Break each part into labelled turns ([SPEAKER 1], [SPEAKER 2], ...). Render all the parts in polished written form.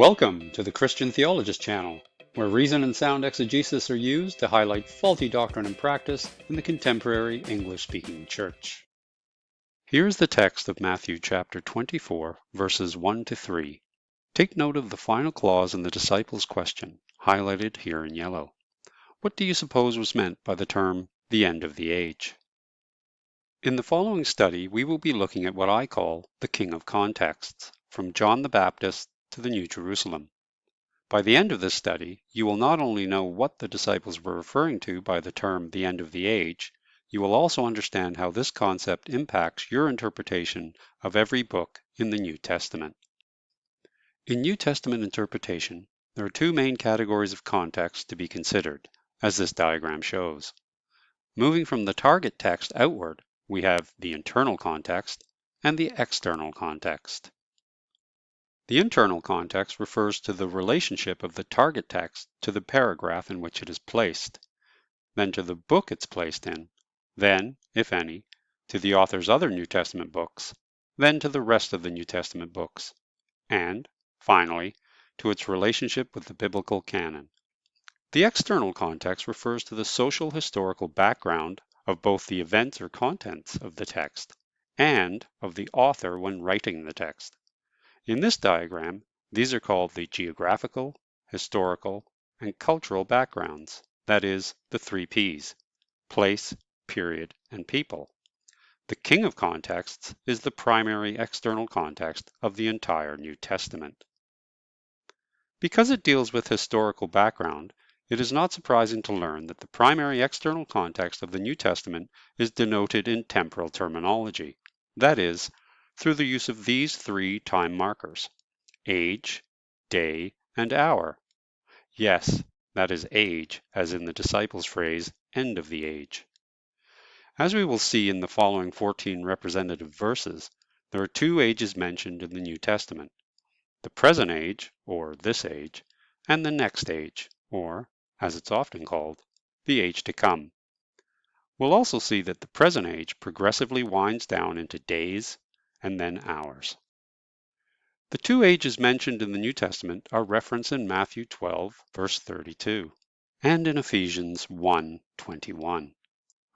[SPEAKER 1] Welcome to the Christian Theologist channel, where reason and sound exegesis are used to highlight faulty doctrine and practice in the contemporary English-speaking church. Here is the text of Matthew chapter 24, verses 1 to 3. Take note of the final clause in the disciples' question, highlighted here in yellow. What do you suppose was meant by the term, the end of the age? In the following study, we will be looking at what I call the King of Contexts, from John the Baptist to the New Jerusalem. By the end of this study, you will not only know what the disciples were referring to by the term the end of the age, you will also understand how this concept impacts your interpretation of every book in the New Testament. In New Testament interpretation, there are two main categories of context to be considered, as this diagram shows. Moving from the target text outward, we have the internal context and the external context. The internal context refers to the relationship of the target text to the paragraph in which it is placed, then to the book it's placed in, then, if any, to the author's other New Testament books, then to the rest of the New Testament books, and, finally, to its relationship with the biblical canon. The external context refers to the social historical background of both the events or contents of the text and of the author when writing the text. In this diagram, these are called the geographical, historical, and cultural backgrounds, that is, the 3 Ps, place, period, and people. The King of Contexts is the primary external context of the entire New Testament. Because it deals with historical background, it is not surprising to learn that the primary external context of the New Testament is denoted in temporal terminology, that is, through the use of these 3 time markers: age, day, and hour. Yes, that is age, as in the disciples' phrase, end of the age. As we will see in the following 14 representative verses, there are 2 ages mentioned in the New Testament: the present age, or this age, and the next age, or, as it's often called, the age to come. We'll also see that the present age progressively winds down into days and then hours. The 2 ages mentioned in the New Testament are referenced in Matthew 12, verse 32, and in Ephesians 1:21.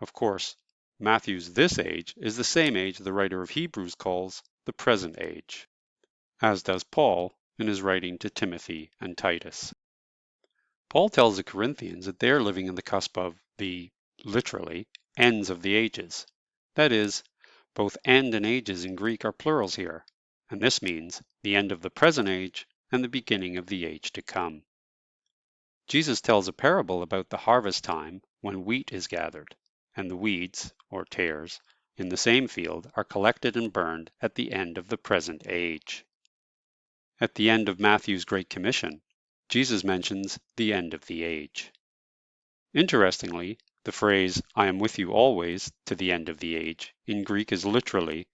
[SPEAKER 1] Of course, Matthew's this age is the same age the writer of Hebrews calls the present age, as does Paul in his writing to Timothy and Titus. Paul tells the Corinthians that they are living in the cusp of the, literally, ends of the ages. That is, both end and ages in Greek are plurals here, and this means the end of the present age and the beginning of the age to come. Jesus tells a parable about the harvest time when wheat is gathered, and the weeds, or tares, in the same field are collected and burned at the end of the present age. At the end of Matthew's Great Commission, Jesus mentions the end of the age. Interestingly, the phrase, I am with you always to the end of the age, in Greek is literally,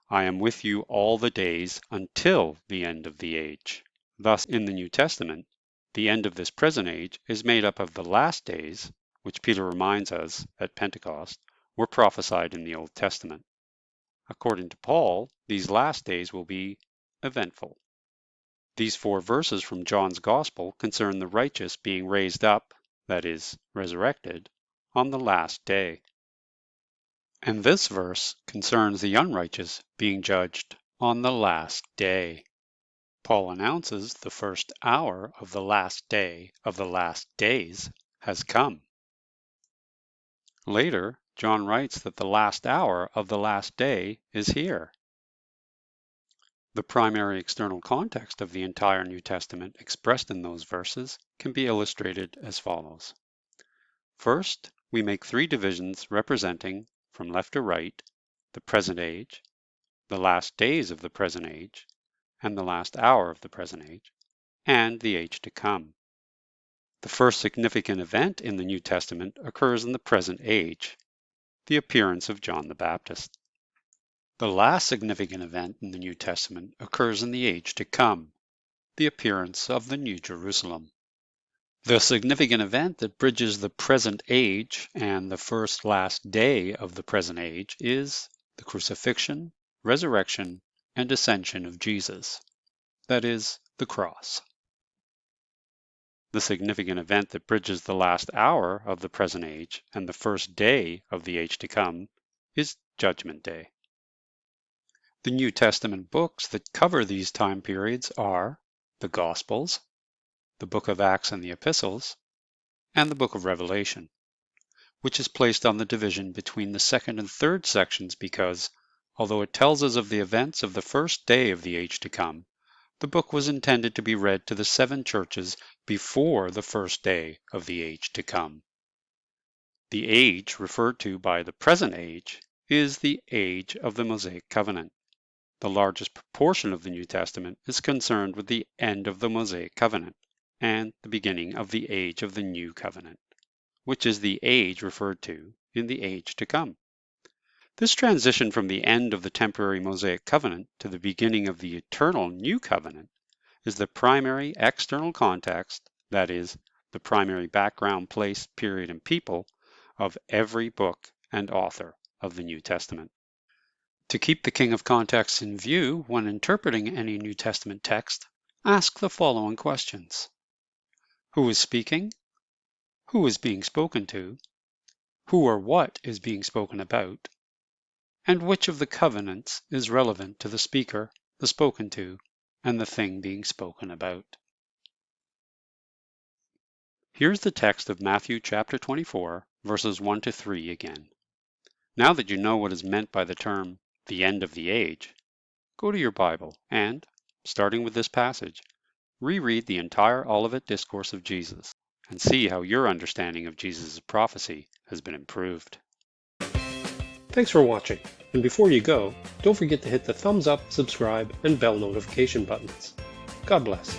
[SPEAKER 1] I am with you all the days until the end of the age. Thus, in the New Testament, the end of this present age is made up of the last days, which Peter reminds us at Pentecost were prophesied in the Old Testament. According to Paul, these last days will be eventful. These 4 verses from John's Gospel concern the righteous being raised up, that is, resurrected, on the last day. And this verse concerns the unrighteous being judged on the last day. Paul announces the first hour of the last day of the last days has come. Later, John writes that the last hour of the last day is here. The primary external context of the entire New Testament expressed in those verses can be illustrated as follows. First, we make 3 divisions representing, from left to right, the present age, the last days of the present age, and the last hour of the present age, and the age to come. The first significant event in the New Testament occurs in the present age, the appearance of John the Baptist. The last significant event in the New Testament occurs in the age to come, the appearance of the New Jerusalem. The significant event that bridges the present age and the first last day of the present age is the crucifixion, resurrection, and ascension of Jesus, that is, the cross. The significant event that bridges the last hour of the present age and the first day of the age to come is Judgment Day. The New Testament books that cover these time periods are the Gospels, the book of Acts and the Epistles, and the book of Revelation, which is placed on the division between the second and third sections because, although it tells us of the events of the first day of the age to come, the book was intended to be read to the 7 churches before the first day of the age to come. The age referred to by the present age is the age of the Mosaic Covenant. The largest proportion of the New Testament is concerned with the end of the Mosaic Covenant and the beginning of the age of the New Covenant, which is the age referred to in the age to come. This transition from the end of the temporary Mosaic Covenant to the beginning of the eternal New Covenant is the primary external context, that is, the primary background, place, period, and people of every book and author of the New Testament. To keep the king of context in view when interpreting any New Testament text, ask the following questions. Who is speaking? Who is being spoken to? Who or what is being spoken about? And which of the covenants is relevant to the speaker, the spoken to, and the thing being spoken about? Here's the text of Matthew chapter 24, verses 1 to 3 again. Now that you know what is meant by the term, the end of the age, go to your Bible and, starting with this passage, reread the entire Olivet Discourse of Jesus and see how your understanding of Jesus' prophecy has been improved.
[SPEAKER 2] Thanks for watching, and before you go, don't forget to hit the thumbs up, subscribe, and bell notification buttons. God bless.